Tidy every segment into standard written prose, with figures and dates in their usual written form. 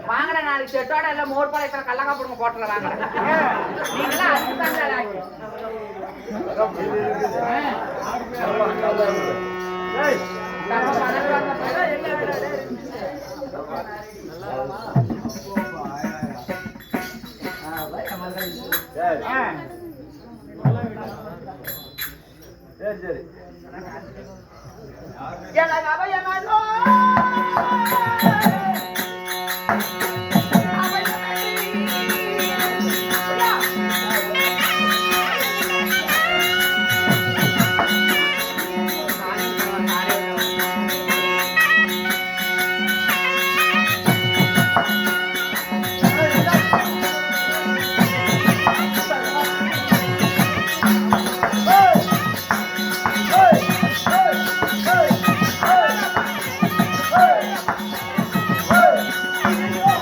வாங்கட நாளைக்கு செட்டோட எல்லாம் மோர் பாளையத்துல கல்லக்கா போடுங்க போட்டல வாங்கட நீங்களாம் சரி Hey!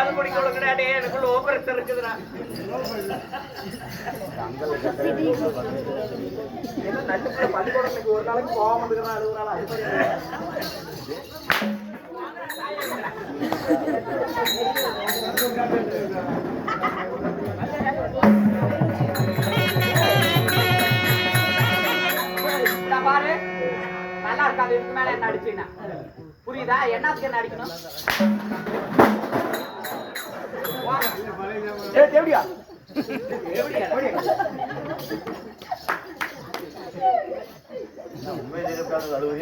அது குடிக்க கொடுக்கறாடே எனக்கு லோ பிரஷர் இருக்குதுடா என்ன நட்டுக்குள்ள பள்ளிக்கூடத்துக்கு ஒரு நாளைக்கு போக மாட்டேங்கிறான் அழுகுறாள் அது பாரு நல்லா இருக்காது இதுக்கு மேல என்ன அடிச்சுன்னா புரியுதா என்னத்துக்கு என்ன அடிக்கணும் எப்படியா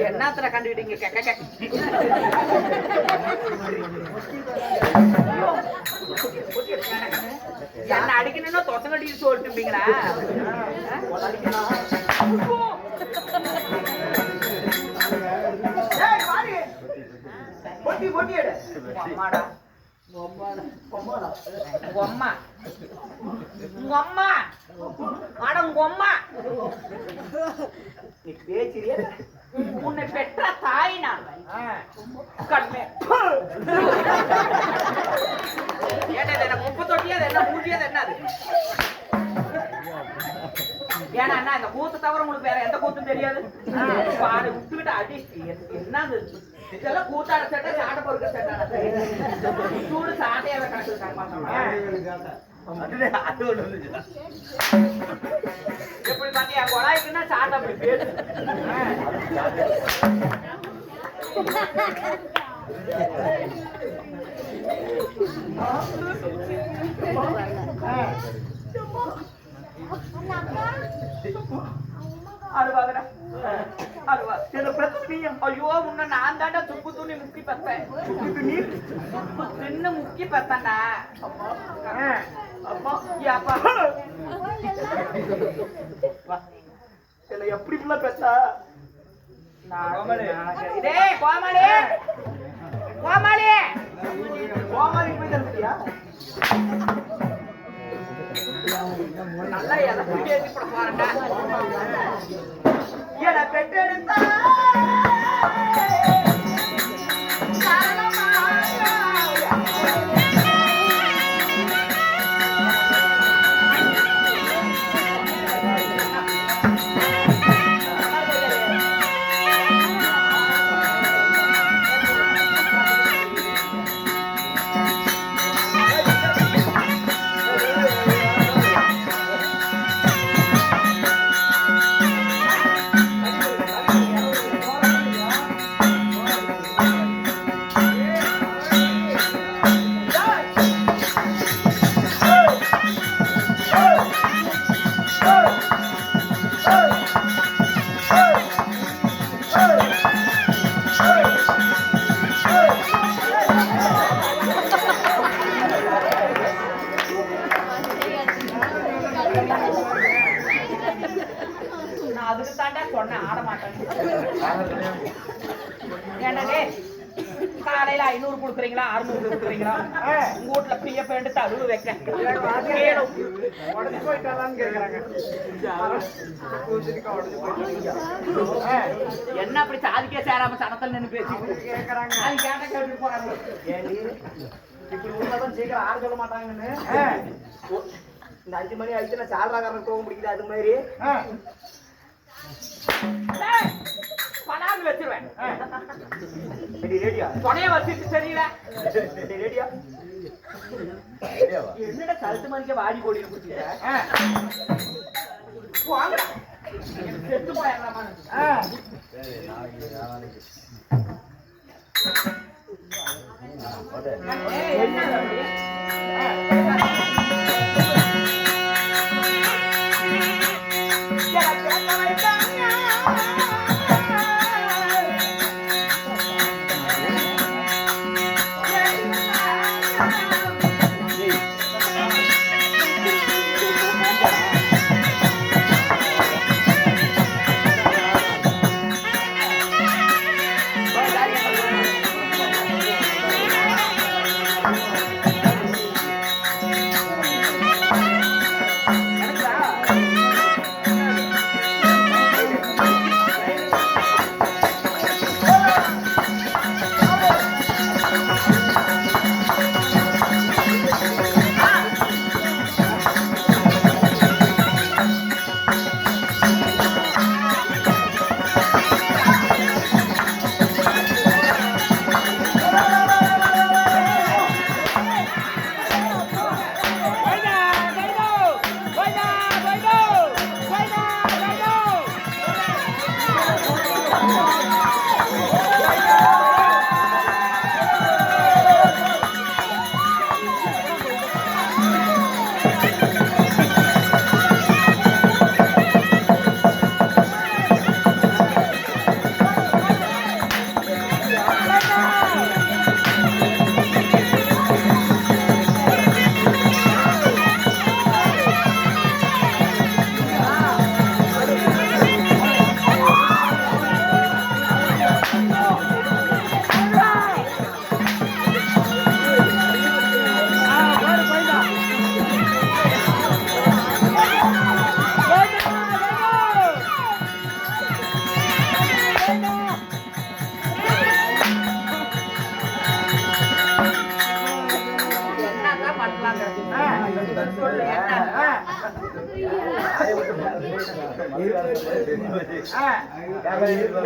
என்னத்துல கண்டுகிட்டீங்க என்ன அடிக்கணும்னா தொசல் அடிச்சு சொல்லிட்டுப்பீங்களா உன்னை பெற்ற தாய் நான் கண்மை என்ன முப்ப தொட்டியது என்ன மூட்டியது என்னது ஏன்னா என்ன இந்த கூத்து தவிர உங்களுக்கு வேற எந்த கூத்தும் தெரியாது பாரு விட்டுக்கிட்டு அடி என்னது இதெல்லாம் கூத்தாட சட்டை சாட்டை பொறுக்க சட்டை சூடு சாட்டையாவே கணக்கு எப்படி பாத்தியா கொடாய்க்குன்னா சாட்டை அப்படி பேசு ஐயோ உன்ன நான் தாண்டா துப்பு துணி முக்கி பத்தேன் தின்னு முக்கி பத்தண்டா எப்படி பெத்தா கோமாளி கோமாளி கோமாளி போய் தந்துட்டியா நல்லா எதை பேசி போட போறேன்டா என பெற்றெடுத்தா அதுக்கு தாண்டா சொன்னேன் ஆட மாட்டேன் என்னடே காலையில 500 கொடுக்குறீங்களா 600 கொடுக்குறீங்களா உங்க வீட்டுல பிஎஃப் எடுத்து அழுவு வைக்க என்ன அப்படி சாதிக்கே சேராம சனத்தில் நின்று பேசி கேட்கறாங்க அது கேட்ட கேட்டு போறாங்க இப்படி உள்ளதான் சீக்கிரம் ஆட சொல்ல மாட்டாங்கன்னு இந்த 5 மணி ஆயிடுச்சு நான் சாலராக்காரன் போக முடியுது அது மாதிரி பலான்னு வச்சிருவேன் துணைய வச்சுட்டு தெரியல ரெடியா என்னடா கழுத்து மணிக்க வாடி கோடி வாங்கடா செத்து போயிடலாமா Yeah.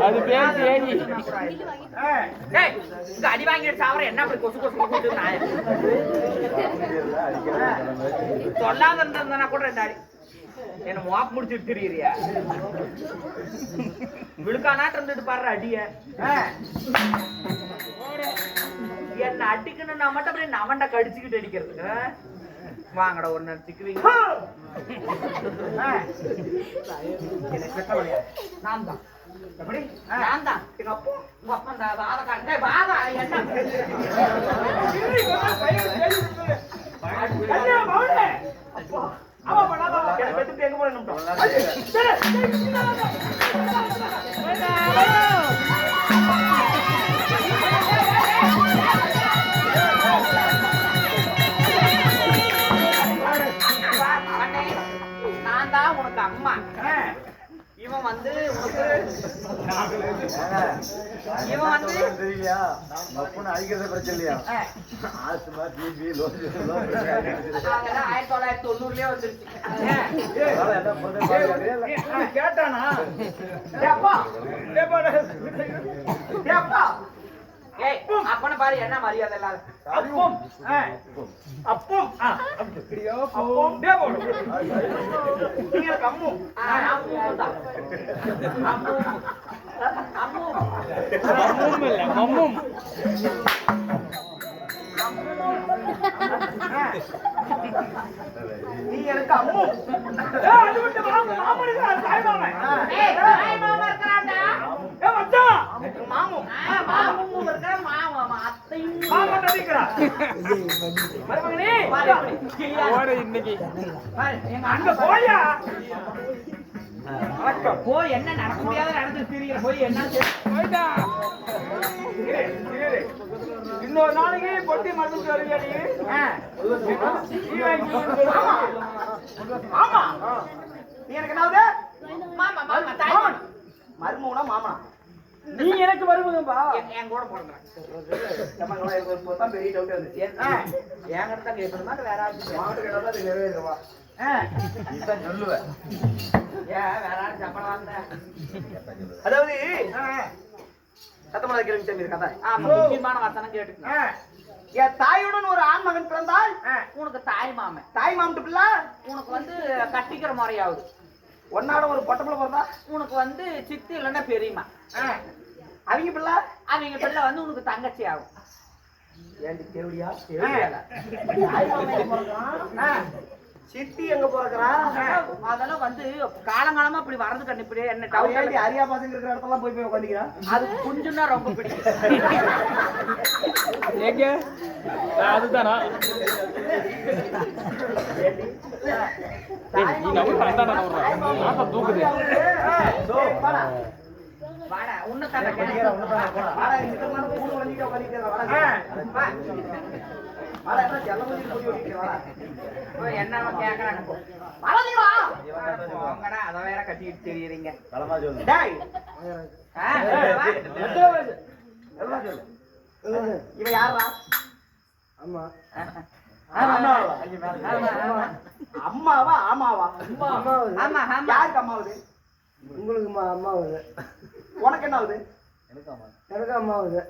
அது பேசி ஏறி அடி வாங்கிட்டு சாவர என்ன அப்படி கொசு கொசு சொல்லாத இருந்தா கூட ரெண்டு அடி என்ன மோப் முடிச்சுட்டு திரியிறியா விழுக்கானாட்டு இருந்துட்டு பாடுற அடிய என்ன அடிக்கணும் நான் மட்டும் அப்படியே நவண்டா கடிச்சுக்கிட்டு அடிக்கிறதுக்கு வாங்கடா ஒரு நேரம் சிக்குவீங்க நான் தான் எப்படி நான் தான் எங்க அப்பா உங்க அப்பா இந்த வாத காட்டே வாதா என்ன அப்பா ஆமா பண்ணாதா எனக்கு பெத்து எங்க போறேன்னு நான் தான் உனக்கு அம்மா இவன் வந்து இவன் வந்து தெரியலையா அடிக்கிறத பிரச்சனை இல்லையா 1990 வந்துருச்சு கேட்டானா அப்பன பாரு என்ன மரியாதை இல்லாத அப்பம் அப்பம் அப்பம் நீங்க கம்மும் மம்மும் நீ எனக்கு அம்மு அது விட்டு மாமனுக்கு தாய் மாமன் தாய் மாமன் இருக்கறான்டா மச்சான் மாமு மாமு இருக்கற மாமா அத்தை மாமா நடிக்கறா மருமகனே ஓட இன்னைக்கு எங்க அங்க போயா வணக்கம் போய் என்ன நடக்க முடியாத நடந்து தெரியல போய் என்ன போய்டா இன்னொரு நாளைக்கு பொட்டி மறந்துட்டு வருவியா நீ ஆமா நீ எனக்கு என்னாவது மாமா மாமா தாய் மருமகனா மாமா நீ எனக்கு வருவங்கப்பா என் கூட போடுறேன் பெரிய டவுட் வந்துச்சு என் கிட்ட தான் கேட்கணுமா வேற மாவட்ட கிட்ட தான் நிறைவேறுவா நீதான் சொல்லுவேன் ஏன் வேற யாரும் சப்பளம் வந்த அதாவது சத்தமலை கேள்வி தம்பி கதை முக்கியமான வசனம் கேட்டு என் தாயுடன் ஒரு ஆண் மகன் பிறந்தால் உனக்கு தாய் மாமன் பிள்ளை உனக்கு வந்து கட்டிக்கிற முறையாவது ஒன்னாட ஒரு பொட்டப்பிள்ள பிறந்தா உனக்கு வந்து சித்தி இல்லைன்னா பெரியம்மா அவங்க பிள்ளை வந்து உனக்கு தங்கச்சி ஆகும் ஏண்டி தேவடியா தாய் மாமன் சித்தி எங்க போறா அதெல்லாம் வந்து காலங்காலமா இப்படி வரது கண்ணு இப்படி என்ன அரியா பசங்க இருக்கிற இடத்துல போய் உட்காந்துக்கிறான் அது குஞ்சுன்னா ரொம்ப பிடிக்கும் எங்க அதுதானா தூக்குது வாடா உன்னதான வாடா இந்த மாதிரி பூ வலிக்க வாடா என்ன ஜல்லமதி போய் ஓடிட்டு வாடா என்ன கேக்குறாங்க போங்கடா அத வேற கட்டிட்டு தெரியுறீங்க டேய் இவன் யாரா ஆமா அம்மாவா ஆமாவா ஆமா யாருக்கு அம்மாவுது உங்களுக்கு அம்மாவுது உனக்கு என்ன ஆகுது எனக்கு அம்மாவுது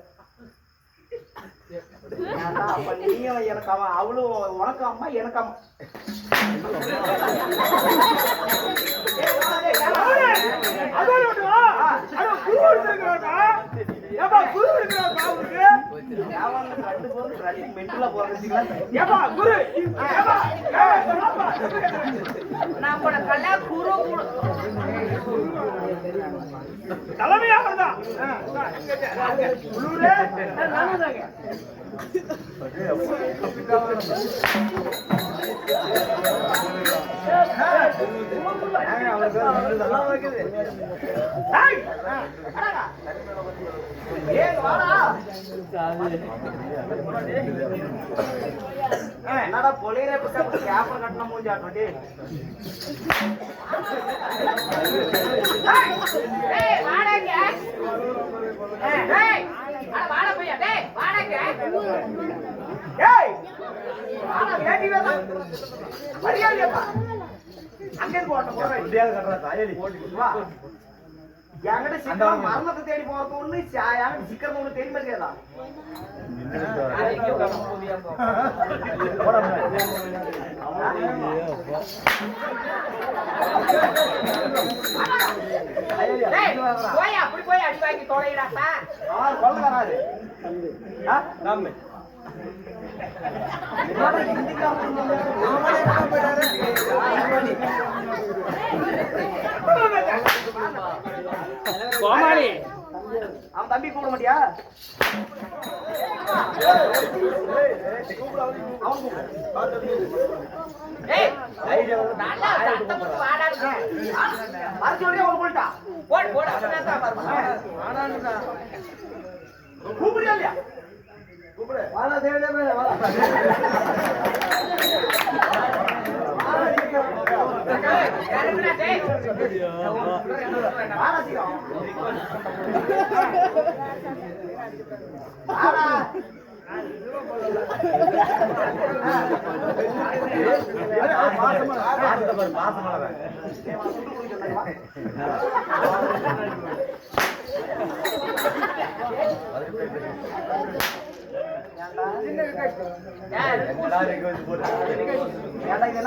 அப்ப நீயும் எனக்கு அவன் அவளும் உனக்கு அம்மா எனக்கு அம்மா தலைமையாக என்னடா பொலியற கேப்பர் கட்டண மூஞ்சாட்டி அங்கே போறேன் வா என்கிட்ட சீக்கிரம் மரணத்தை தேடி போறது ஒண்ணு என்கிட்ட சீக்கிரம் ஒண்ணு தேடி மாட்டேதா போய் அப்படி போய் அடி வாங்கி தொலைடாப்பா கொள்ள வராது கோமாளி அவன் தம்பி கூப்பிட மாட்டியா கூப்பிடியா இல்லையா கூப்பிடு வாடா தேவதே வாடா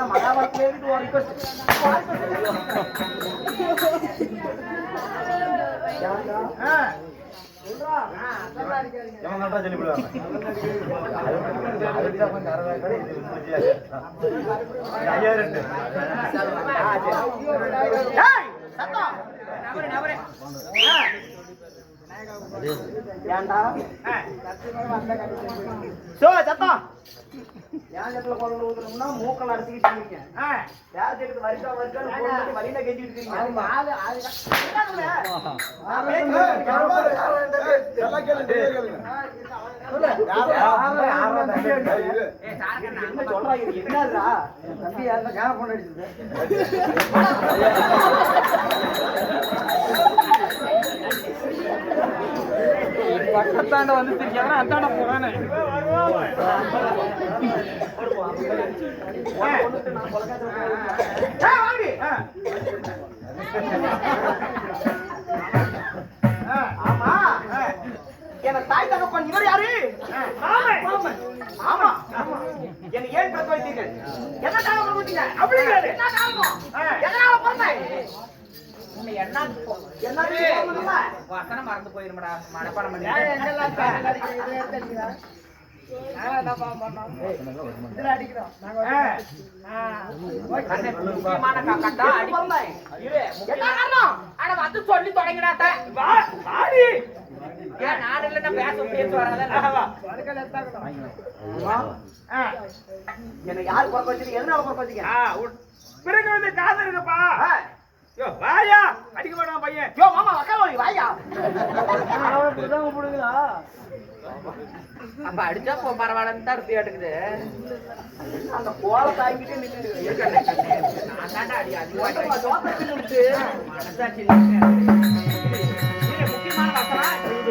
மகாபாரத்ல ஏண்டா சத்தம் ஏன் இடத்துல குழந்தை ஊத்துறோம்னா மூக்கள் அடிச்சுக்கிட்டு இருக்கீங்க யார் சேர்த்து வருஷம் வருஷம் வழியில கெஞ்சிட்டு இருக்கீங்க சொல்றாங்க என்னடா தம்பி யாருன்னா கேன பொண்ணு அடிச்சது பக்கத்தாண்ட வந்து தெரியாம அந்தாண்ட போறானே ஆமா என் தாய் தகப்பன் இவர் யாரு ஆமா என்ன ஏன் பிறக்க வைத்தீர்கள் எதற்காக பிறக்க வைத்தீங்க அப்படிங்கிறது என்ன காரணம் எதனால பிறந்தேன் வசனம் மறந்து போயிருமடா மனப்பாடம் பண்ணி சொல்லி தொடங்கினாத்த நாடு இல்ல பேச பேச என்ன யாரு பிறக்க வச்சீங்க எதனால பிறக்க வச்சீங்க பிறகு வந்து காதல் இருப்பா யோ வாயா அடிக்க மாட்டான் பையன் யோ மாமா வக்கலோய் வாயா போடுங்களா அப்ப அடிச்சா பரவாயில்லன்னு தான் இருக்கு எடுக்குது அந்த கோல தாங்கிட்டே நின்று அடி அதிகமா மனசாட்சி